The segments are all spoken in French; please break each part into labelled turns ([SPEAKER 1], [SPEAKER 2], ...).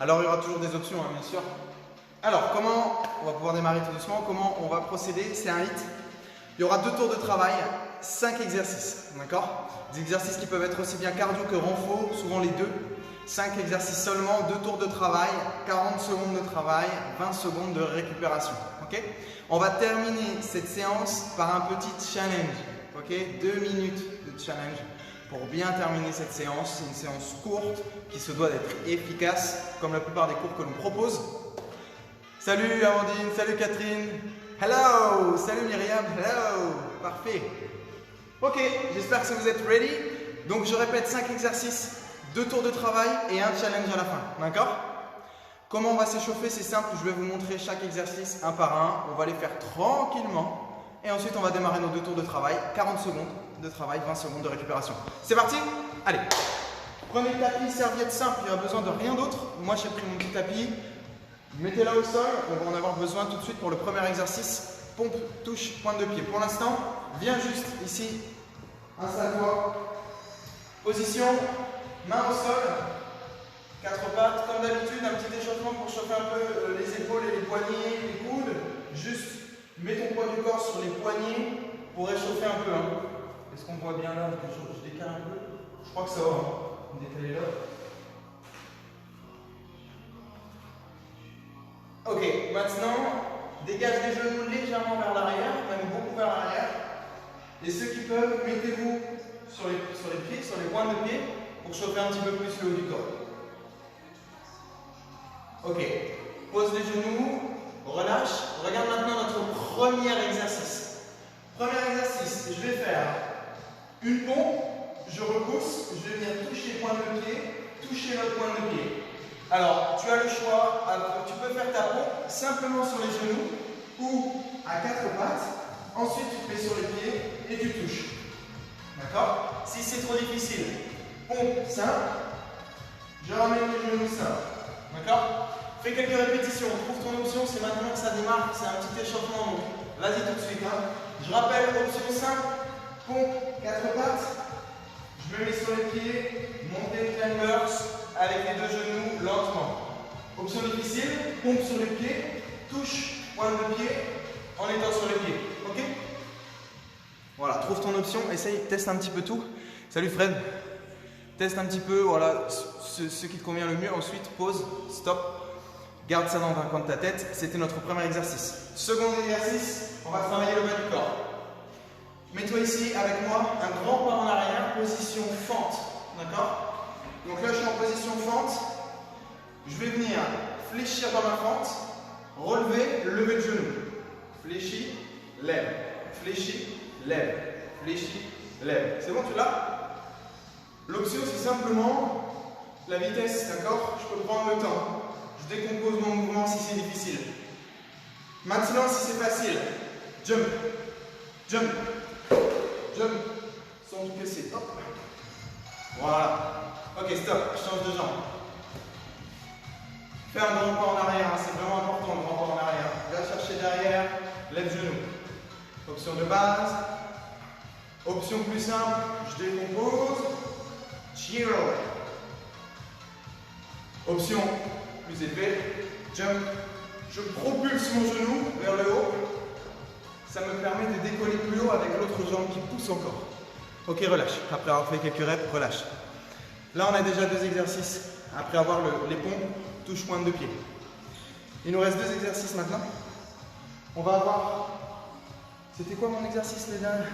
[SPEAKER 1] Alors il y aura toujours des options, hein, bien sûr. Alors comment on va pouvoir démarrer tout doucement? Comment on va procéder? C'est un hit. Il y aura 2 tours de travail, 5 exercices, d'accord? Des exercices qui peuvent être aussi bien cardio que renfo, souvent les deux. 5 exercices seulement, 2 tours de travail, 40 secondes de travail, 20 secondes de récupération. Okay? On va terminer cette séance par un petit challenge. Okay? 2 minutes de challenge pour bien terminer cette séance. C'est une séance courte qui se doit d'être efficace, comme la plupart des cours que l'on propose. Salut Amandine, salut Catherine. Hello, salut Myriam, hello. Parfait. Ok, j'espère que vous êtes ready. Donc je répète 5 exercices, 2 tours de travail et un challenge à la fin. D'accord? Comment on va s'échauffer? C'est simple, je vais vous montrer chaque exercice un par un. On va les faire tranquillement. Et ensuite on va démarrer nos 2 tours de travail. 40 secondes de travail, 20 secondes de récupération. C'est parti? Allez. Prenez le tapis, serviette simple, il n'y a besoin de rien d'autre. Moi j'ai pris mon petit tapis. Mettez-la au sol, on va en avoir besoin tout de suite pour le premier exercice. Pompe, touche, pointe de pied. Pour l'instant, viens juste ici, installe-toi. Position, main au sol, 4 pattes. Comme d'habitude, un petit échauffement pour chauffer un peu les épaules et les poignets, les coudes. Juste, mets ton poids du corps sur les poignets pour réchauffer un peu. Hein. Est-ce qu'on voit bien là? Je décale un peu. Je crois que ça va. Hein. Décaler là. Ok, maintenant, dégage les genoux légèrement vers l'arrière, même beaucoup vers l'arrière. Et ceux qui peuvent, mettez-vous sur les pieds, sur les pointes de pied, pour chauffer un petit peu plus le haut du corps. Ok, pose les genoux, relâche. Regarde maintenant notre premier exercice. Premier exercice, je vais faire une pompe, je repousse, je vais venir toucher pointe de pied, toucher l'autre pointe de pied. Alors, tu as le choix, tu peux faire ta pompe simplement sur les genoux ou à 4 pattes. Ensuite, tu te mets sur les pieds et tu touches. D'accord? Si c'est trop difficile, pompe simple, je ramène les genoux simples. D'accord? Fais quelques répétitions, trouve ton option, c'est maintenant que ça démarre, c'est un petit échauffement. Donc, vas-y tout de suite. Hein. Je rappelle, option simple, pompe 4 pattes, je me mets sur les pieds, montée climbers. Avec les 2 genoux lentement. Option difficile, pompe sur les pieds, touche, pointe de pied en étant sur les pieds. Ok? Voilà, trouve ton option, essaye, teste un petit peu tout. Salut Fred. Teste un petit peu, voilà, ce qui te convient le mieux. Ensuite, pause, stop. Garde ça dans un coin de ta tête. C'était notre premier exercice. Second exercice, on va travailler le bas du corps. Mets-toi ici avec moi, un grand pas en arrière, position fente. D'accord? Donc là, je suis en position fente. Je vais venir fléchir dans ma fente, relever, lever de genou. Fléchis, lève. Fléchis, lève. Fléchis, lève. C'est bon, tu l'as? L'option, c'est simplement la vitesse, d'accord? Je peux prendre le temps. Je décompose mon mouvement si c'est difficile. Maintenant, si c'est facile, jump, jump, jump, sans tout casser. Hop. Voilà. Ok, stop, je change de jambe. Fais un grand pas en arrière, hein, c'est vraiment important, le grand pas en arrière. Va chercher derrière, lève genou. Option de base. Option plus simple, je décompose. Giro. Option plus épais, jump. Je propulse mon genou vers le haut. Ça me permet de décoller plus haut avec l'autre jambe qui pousse encore. Ok, relâche. Après avoir fait quelques reps, relâche. Là, on a déjà 2 exercices. Après avoir les pompes, touche pointe de pied. Il nous reste 2 exercices maintenant. On va avoir... C'était quoi mon exercice les derniers?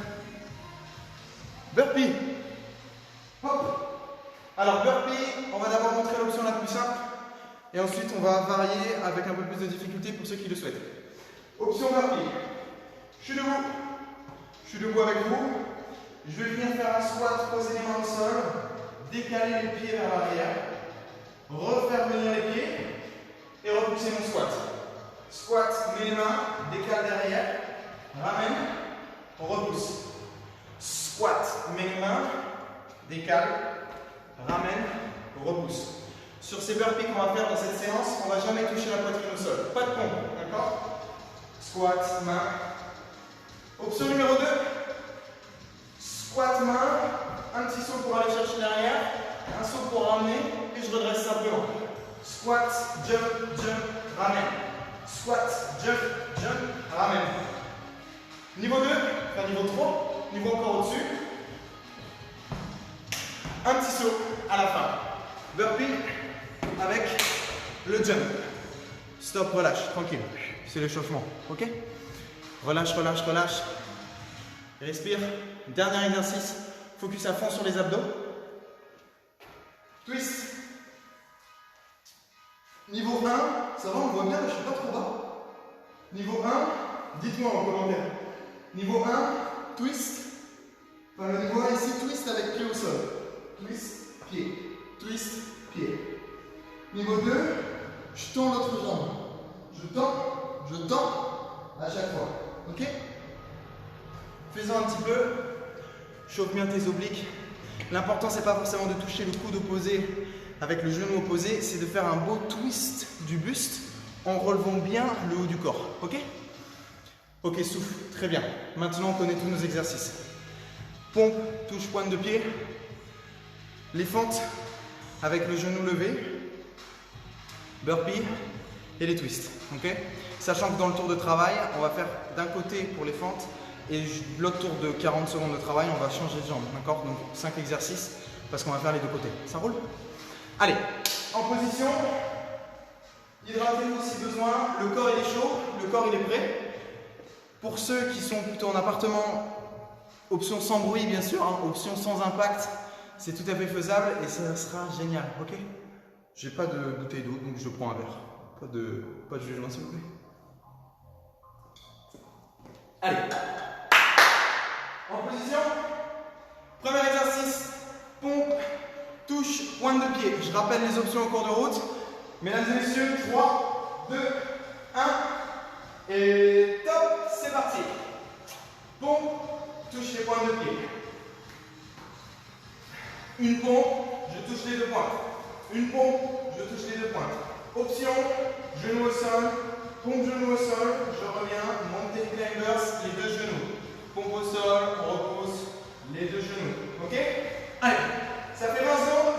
[SPEAKER 1] Burpee. Hop. Alors, burpee, on va d'abord montrer l'option la plus simple. Et ensuite, on va varier avec un peu plus de difficulté pour ceux qui le souhaitent. Option burpee. Je suis debout. Je suis debout avec vous. Je vais venir faire un squat, poser les mains au sol. Décaler les pieds vers l'arrière, refaire venir les pieds et repousser mon squat. Squat, mets les mains, décale derrière, ramène, repousse. Squat, mets les mains, décale, ramène, repousse. Sur ces burpees qu'on va faire dans cette séance, on ne va jamais toucher la poitrine au sol. Pas de pompe, d'accord? Squat, main. Option numéro 2. Squat, main. Un petit saut pour aller chercher derrière, un saut pour ramener et je redresse simplement. Squat, jump, jump, ramène. Squat, jump, jump, ramène. Niveau 2, enfin niveau 3, niveau encore au-dessus. Un petit saut à la fin. Burpee avec le jump. Stop, relâche, tranquille. C'est l'échauffement, ok? Relâche, relâche, relâche. Respire. Dernier exercice. Focus à fond sur les abdos. Twist. Niveau 1, ça va, on voit bien, je ne suis pas trop bas. Niveau 1, dites-moi en commentaire. Niveau 1, twist. Enfin, le niveau 1 ici, twist avec pied au sol. Twist, pied. Twist, pied. Niveau 2, je tends l'autre jambe. Je tends à chaque fois. Ok? Fais-en un petit peu. Chauffe bien tes obliques. L'important, c'est pas forcément de toucher le coude opposé avec le genou opposé, c'est de faire un beau twist du buste en relevant bien le haut du corps. Ok? Ok, souffle. Très bien. Maintenant, on connaît tous nos exercices. Pompe, touche, pointe de pied. Les fentes avec le genou levé. Burpee et les twists. Ok? Sachant que dans le tour de travail, on va faire d'un côté pour les fentes et l'autre tour de 40 secondes de travail, on va changer de jambe. D'accord? Donc 5 exercices parce qu'on va faire les deux côtés. Ça roule? Allez, en position. Hydratez-vous si besoin. Le corps il est chaud, le corps il est prêt. Pour ceux qui sont plutôt en appartement, option sans bruit bien sûr, hein, option sans impact, c'est tout à fait faisable et ça sera génial. Ok? J'ai pas de bouteille d'eau donc je prends un verre. Pas de jugement s'il vous plaît. Allez. En position. Premier exercice. Pompe, touche, pointe de pied. Je rappelle les options au cours de route. Mesdames et messieurs, 3, 2, 1. Et top, c'est parti. Pompe, touche les pointes de pied. Une pompe, je touche les deux pointes. Une pompe, je touche les deux pointes. Option, genou au sol, pompe genou au sol, je reviens, montée climbers, les deux genoux. Pompe au sol, on repousse les deux genoux. Ok? Allez, ça fait 20 secondes.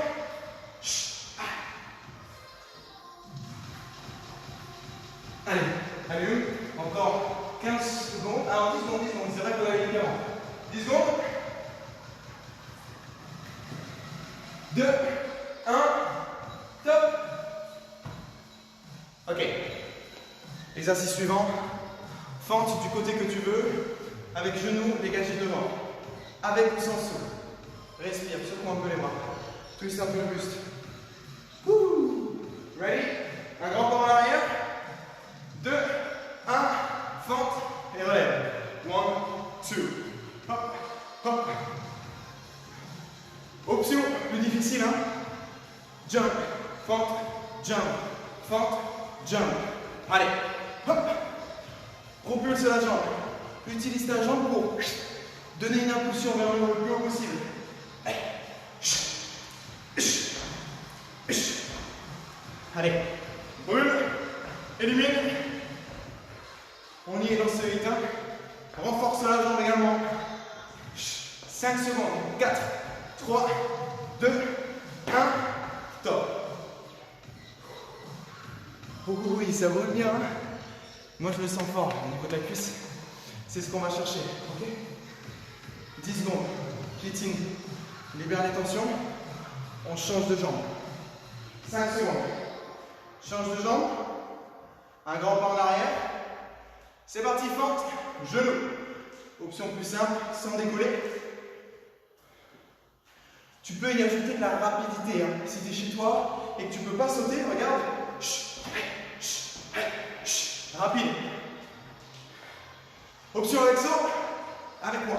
[SPEAKER 1] Allez, allez, encore 15 secondes. Alors 10 secondes, c'est vrai qu'on l'avait dit avant. 10 secondes. 2, 1, top. Ok. Exercice suivant. Fente du côté que tu veux, avec genou dégagé devant. Avec ou sans souffle. Respire, secoue un peu les bras. Twist un peu le buste. Ready? Un grand pas en arrière. 2, 1, fente et relève. 1, 2. Hop, hop. Option plus difficile, hein? Jump, fente, jump, fente, jump. Allez, hop. Propulse la jambe. Utilise ta jambe pour donner une impulsion vers le haut le plus haut possible. Allez, brûle, élimine. On y est dans ce 8. Renforce la jambe également. 5 secondes. 4, 3, 2, 1. Top. Oh oui, ça roule bien. Moi, je le sens fort au niveau de la cuisse. C'est ce qu'on va chercher. Ok? 10 secondes. Fitting. Libère les tensions. On change de jambe. 5 secondes. Change de jambe. Un grand pas en arrière. C'est parti, fente. Genou. Option plus simple, sans décoller. Tu peux y ajouter de la rapidité. Hein. Si tu es chez toi et que tu ne peux pas sauter, regarde. Rapide. Option avec saut. Avec moi.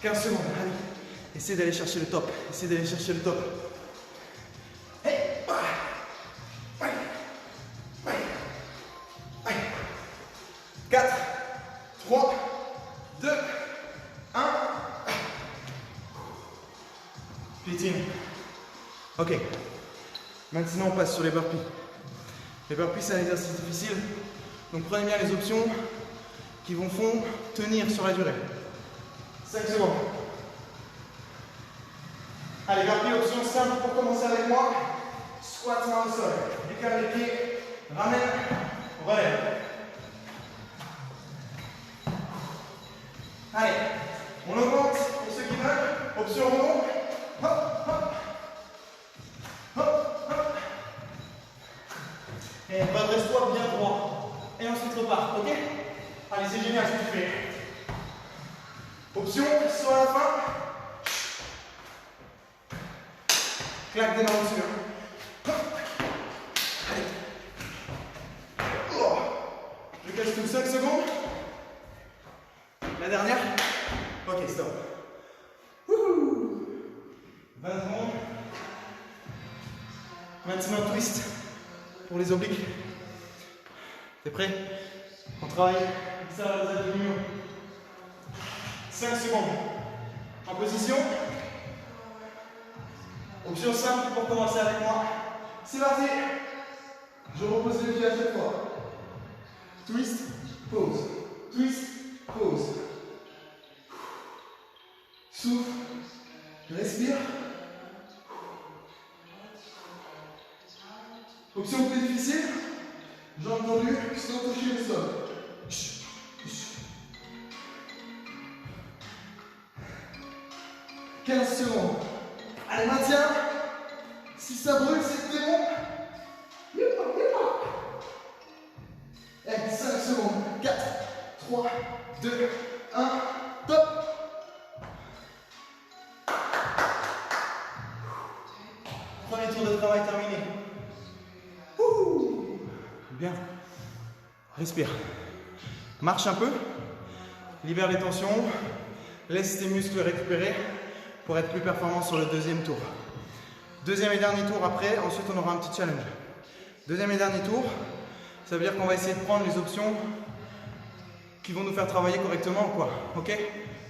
[SPEAKER 1] 15 secondes, allez. Essaye d'aller chercher le top. Essaye d'aller chercher le top. 4, 3, 2, 1. Fitting. Ok. Maintenant, on passe sur les burpees. Les burpees, c'est un exercice difficile. Donc, prenez bien les options qui vont tenir sur la durée. 5 secondes. Allez, garpille, option simple pour commencer avec moi. Squat main au sol. Décale les pieds. Ramène. Relève. Allez, on augmente pour ceux qui veulent. Option rond. Hop, hop. Hop, hop. Et redresse-toi bien droit. Et ensuite repars, ok? Allez, c'est génial ce que tu fais. Option, saut à la fin. Claque des mains au-dessus. Allez. Oh. Je casse tout 5 secondes. La dernière. Ok, stop. Wouhou. 20 secondes. Maintenant, twist pour les obliques. T'es prêt? On travaille ça les abdominaux. 5 secondes. En position. Option simple pour commencer avec moi. C'est parti. Je repose les pieds à chaque fois. Twist, pause. Twist, pause. Souffle. Respire. Option plus difficile. J'ai entendu sans toucher le sol. 15 secondes. Allez, maintiens. Si ça brûle, c'est bon. Allez, 5 secondes. 4, 3, 2, 1. Top. Premier tour de travail terminé. Bien. Respire. Marche un peu. Libère les tensions. Laisse tes muscles récupérer pour être plus performant sur le deuxième tour. Deuxième et dernier tour après. Ensuite, on aura un petit challenge. Deuxième et dernier tour. Ça veut dire qu'on va essayer de prendre les options qui vont nous faire travailler correctement, quoi. Ok?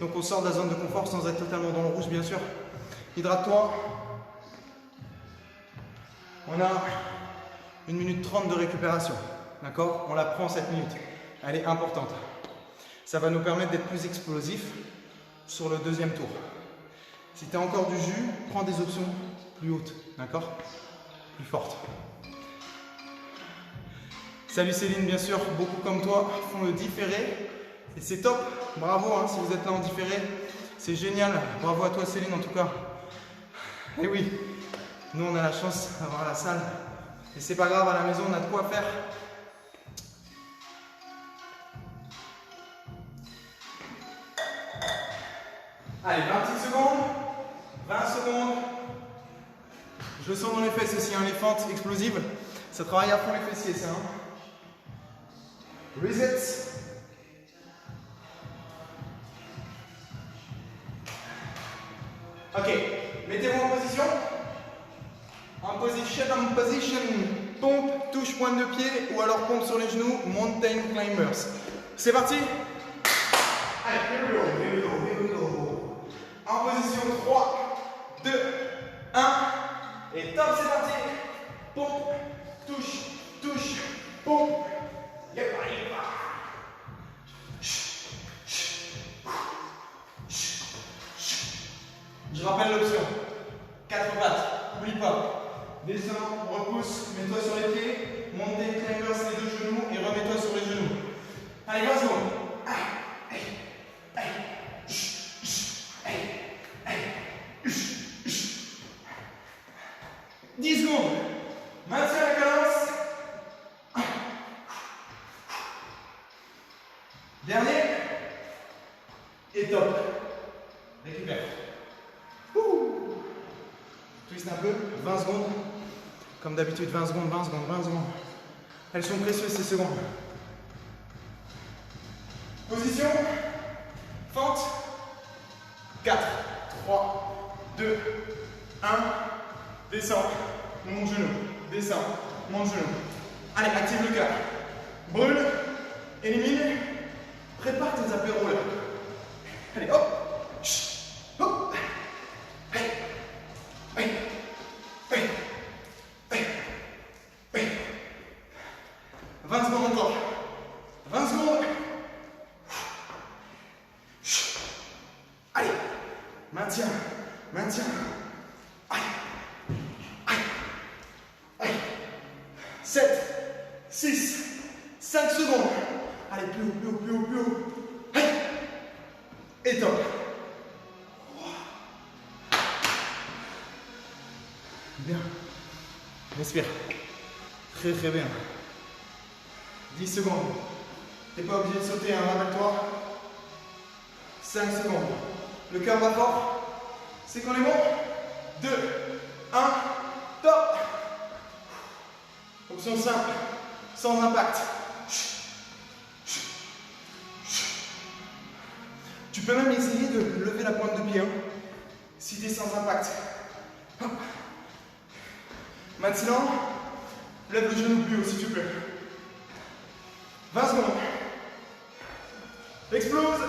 [SPEAKER 1] Donc, on sort de la zone de confort sans être totalement dans le rouge, bien sûr. Hydrate-toi. On a 1 minute 30 de récupération, d'accord? On la prend 7 minutes, elle est importante. Ça va nous permettre d'être plus explosif sur le deuxième tour. Si tu as encore du jus, prends des options plus hautes, d'accord? Plus fortes. Salut Céline, bien sûr, beaucoup comme toi font le différé et c'est top, bravo hein, si vous êtes là en différé, c'est génial, bravo à toi Céline en tout cas. Et oui, nous on a la chance d'avoir la salle. Et c'est pas grave, à la maison on a de quoi faire. Allez, 20 petites secondes. 20 secondes. Je le sens dans les fesses aussi, hein, les fentes explosives. Ça travaille à fond les fessiers, ça. Hein. Reset. Ok, mettez-vous en position. En position, pompe, touche, pointe de pied ou alors pompe sur les genoux, mountain climbers. C'est parti. Allez, here we go. En position 3, 2, 1 et top, c'est parti. Pompe, touche, pompe. Yepa. Je rappelle l'option. 4 pattes, n'oublie pas. Descends, repousse, mets-toi sur les pieds, montez, climbers les deux genoux et remets-toi sur les genoux. Allez, 20 secondes. 10 secondes. Maintiens la cadence. Dernier. Et top. Récupère. Twist un peu, 20 secondes. Comme d'habitude, 20 secondes. Elles sont précieuses ces secondes. Position. Fente. 4, 3, 2, 1. Descends, monte genou. Descends, monte genou. Allez, active le cœur. Brûle, élimine. Prépare tes apéros là. Allez, hop. Hop. Allez. 20 secondes encore. 20 secondes. Allez. Maintiens. Et top. Bien. Respire. Très très bien. 10 secondes. Tu n'es pas obligé de sauter, hein, rappelle-toi. 5 secondes. Le cœur va fort. C'est qu'on est bon. 2, 1, top. Option simple, sans impact. Tu peux même essayer de lever la pointe de pied, hein, si tu es sans impact. Hop. Maintenant, lève le genou plus haut s'il te plaît. 20 secondes. Explose.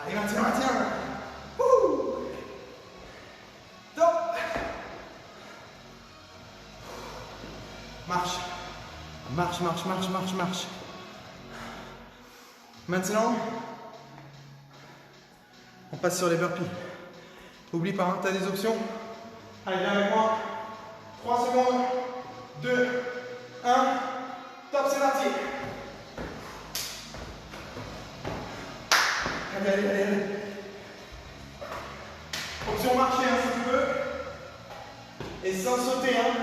[SPEAKER 1] Allez, maintiens. Top. Marche. Marche. Maintenant, on passe sur les burpees. N'oublie pas, hein, tu as des options. Allez, viens avec moi. 3 secondes. 2, 1. Top, c'est parti. Allez. Option marcher, hein, si tu veux. Et sans sauter, hein.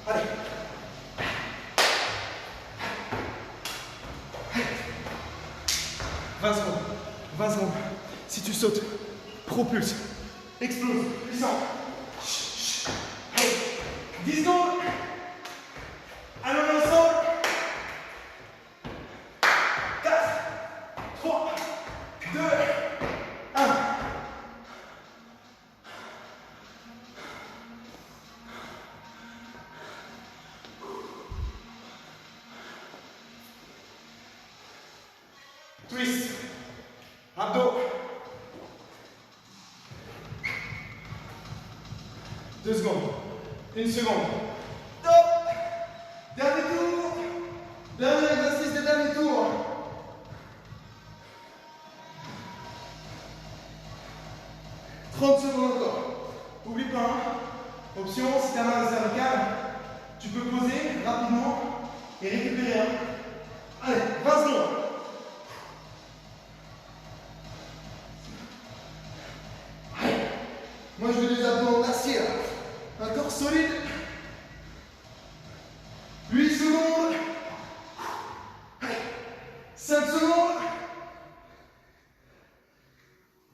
[SPEAKER 1] Allez. 20 secondes. Si tu sautes, propulse. Explose. Puissant. Allez. 10 secondes. Allons ensemble. 4, 3, 2, 1. Twist. Abdos. 2 secondes. 1 seconde. Top. Dernier tour. Dernier exercice de dernier tour. « 30 secondes encore. N'oublie pas, hein. Option, si tu as mal au cervical, tu peux poser rapidement et récupérer. Hein. Allez, 20 secondes. Allez. Moi, je veux des abdos en acier. Un corps solide. 8 secondes. Allez. 5 secondes.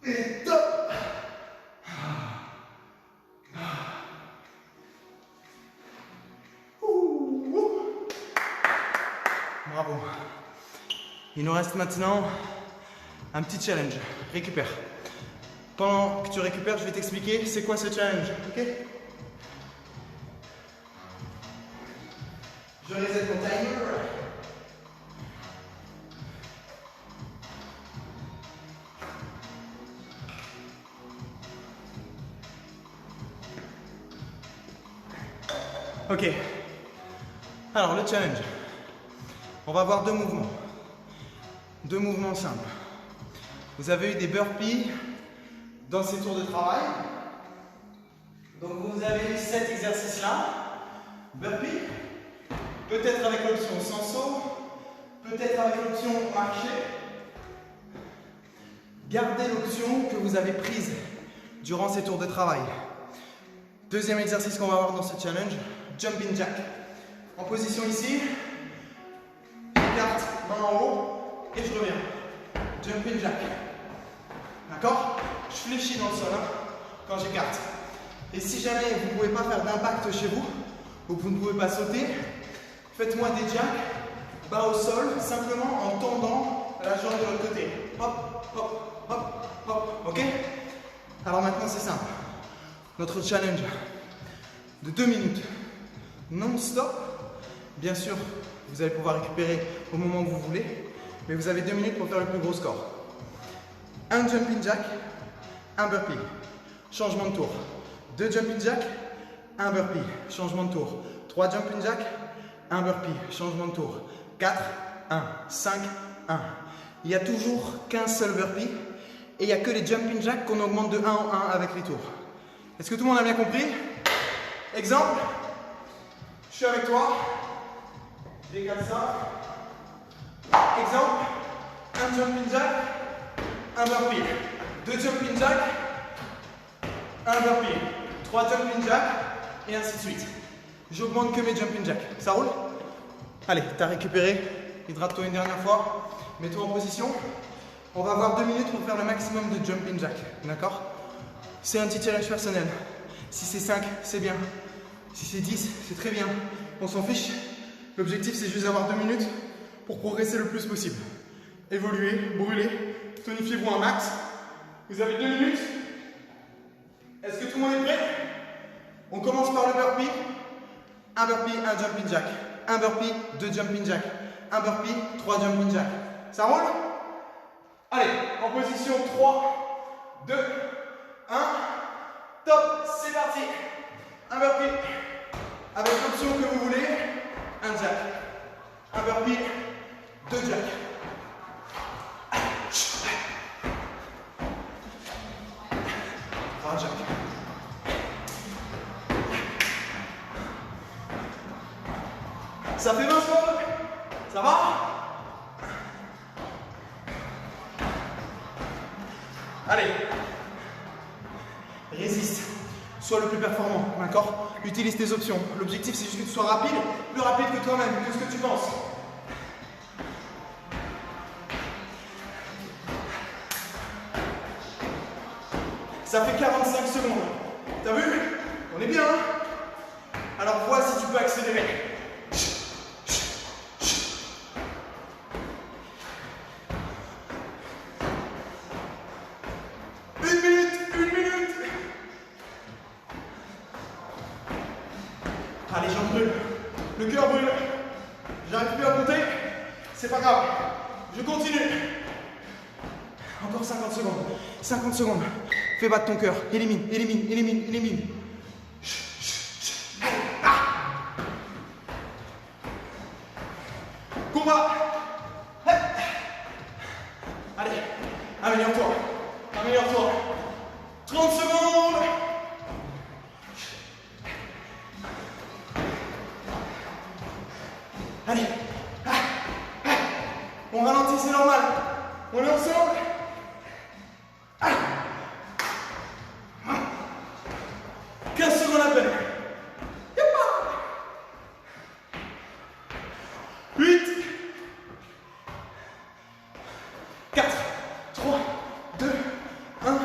[SPEAKER 1] Et top. Bravo. Il nous reste maintenant un petit challenge. Récupère. Pendant que tu récupères, je vais t'expliquer c'est quoi ce challenge. Ok? Je reset mon timer. Ok. Alors le challenge. On va avoir 2 mouvements. 2 mouvements simples. Vous avez eu des burpees dans ces tours de travail. Donc vous avez eu cet exercice-là. Burpee. Peut-être avec l'option sans saut. Peut-être avec l'option marcher. Gardez l'option que vous avez prise durant ces tours de travail. Deuxième exercice qu'on va avoir dans ce challenge. Jumping jack. En position ici. J'écarte, main en haut, et je reviens. Jumping jack. D'accord? Je fléchis dans le sol hein, quand j'écarte. Et si jamais vous ne pouvez pas faire d'impact chez vous, ou que vous ne pouvez pas sauter, faites-moi des jacks bas au sol, simplement en tendant la jambe de l'autre côté. Hop, hop, hop, hop. Ok? Alors maintenant c'est simple. Notre challenge de 2 minutes non-stop. Bien sûr, vous allez pouvoir récupérer au moment où vous voulez, mais vous avez 2 minutes pour faire le plus gros score. Un jumping jack, un burpee. Changement de tour. 2 jumping jack, un burpee. Changement de tour. 3 jumping jack, un burpee. Changement de tour. 4, 1, 5, 1. Il n'y a toujours qu'un seul burpee Et il n'y a que les jumping jacks qu'on augmente de 1 en 1 avec les tours. Est-ce que tout le monde a bien compris? Exemple, je suis avec toi, je décale ça. Exemple, un jumping jack, un burpee. 2 jumping jacks, un burpee. 3 jumping jacks, et ainsi de suite. J'augmente que mes jumping jacks. Ça roule? Allez, t'as récupéré. Hydrate-toi une dernière fois. Mets-toi en position. On va avoir 2 minutes pour faire le maximum de jumping jack. D'accord? C'est un petit challenge personnel. Si c'est 5, c'est bien. Si c'est 10, c'est très bien. On s'en fiche. L'objectif, c'est juste d'avoir 2 minutes pour progresser le plus possible. Évoluer, brûler. Tonifiez-vous un max. Vous avez 2 minutes. Est-ce que tout le monde est prêt? On commence par le burpee. Un burpee, un jumping jack. Un burpee, 2 jumping jack. Un burpee, 3 jumping jack. Ça roule? Allez, en position 3, 2, 1. Top, c'est parti. Un burpee. Avec l'option que vous voulez, un jack. Un burpee, 2 jacks. Un jack. Ça fait 20 secondes. Ça va? Allez. Résiste. Sois le plus performant, d'accord? Utilise tes options. L'objectif, c'est juste que tu sois rapide, plus rapide que toi-même, que ce que tu penses. Ça fait 45 secondes. T'as vu? On est bien, hein? Alors vois si tu peux accélérer. Une minute. Ah, les jambes brûlent. Le cœur brûle. J'arrive plus à compter. C'est pas grave. Je continue. Encore 50 secondes. 50 secondes. Fais battre ton cœur. Élimine. Combat. Allez, améliore-toi. 30 secondes. Allez. On ralentit, c'est normal. On est ensemble. 15 secondes à peine. 8, 4, 3, 2, 1.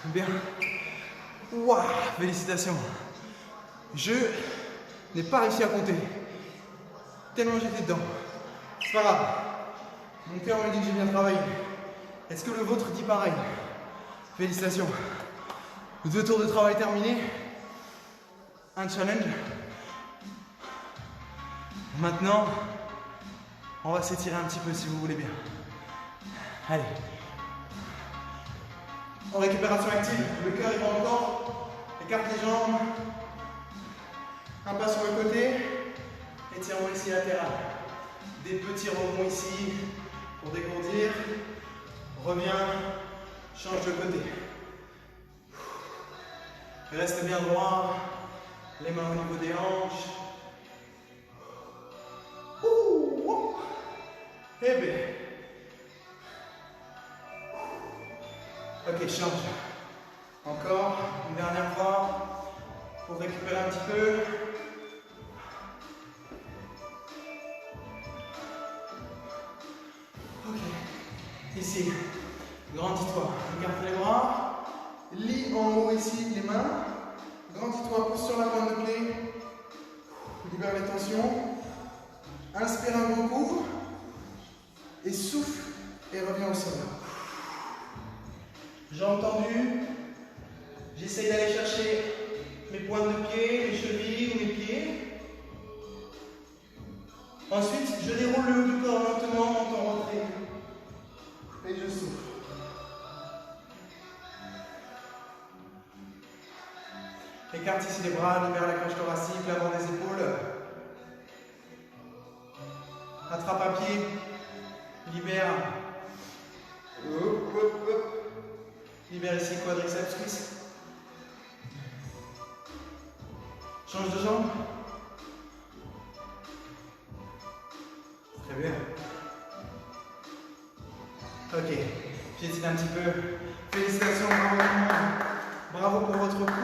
[SPEAKER 1] Bien. Waouh, félicitations. Je n'ai pas réussi à compter. Tellement j'étais dedans. C'est pas grave. Mon cœur me dit que j'ai bien travaillé. Est-ce que le vôtre dit pareil? Félicitations. 2 tours de travail terminés. Un challenge. Maintenant, on va s'étirer un petit peu si vous voulez bien. Allez. En récupération active, le cœur est dans le corps. Écarte les jambes. Un pas sur le côté. Étirement ici latéral. Des petits rebonds ici pour dégourdir. Reviens. Change de côté. Reste bien droit. Les mains au niveau des hanches. Eh bien. Ok, change. Encore une dernière fois pour récupérer un petit peu. Ok. Ici, grandis-toi. Écarte les bras. Lis en haut ici les mains. Grandis-toi, pousse sur la pointe de pied. Libère les tensions. Inspire un gros coup. Et souffle et reviens au sol. Jambes tendues. J'essaye d'aller chercher mes pointes de pied, mes chevilles ou mes pieds. Ensuite, je déroule le haut du corps lentement en montant retrait. Et je souffle. Écarte ici les bras, libère la cage thoracique, l'avant des épaules. attrape un pied, libère. Hop, hop, hop. Libère ici, quadriceps suisse. Change de jambe. Très bien. Ok, piétine un petit peu. Félicitations, bravo tout le monde. Bravo pour votre cours.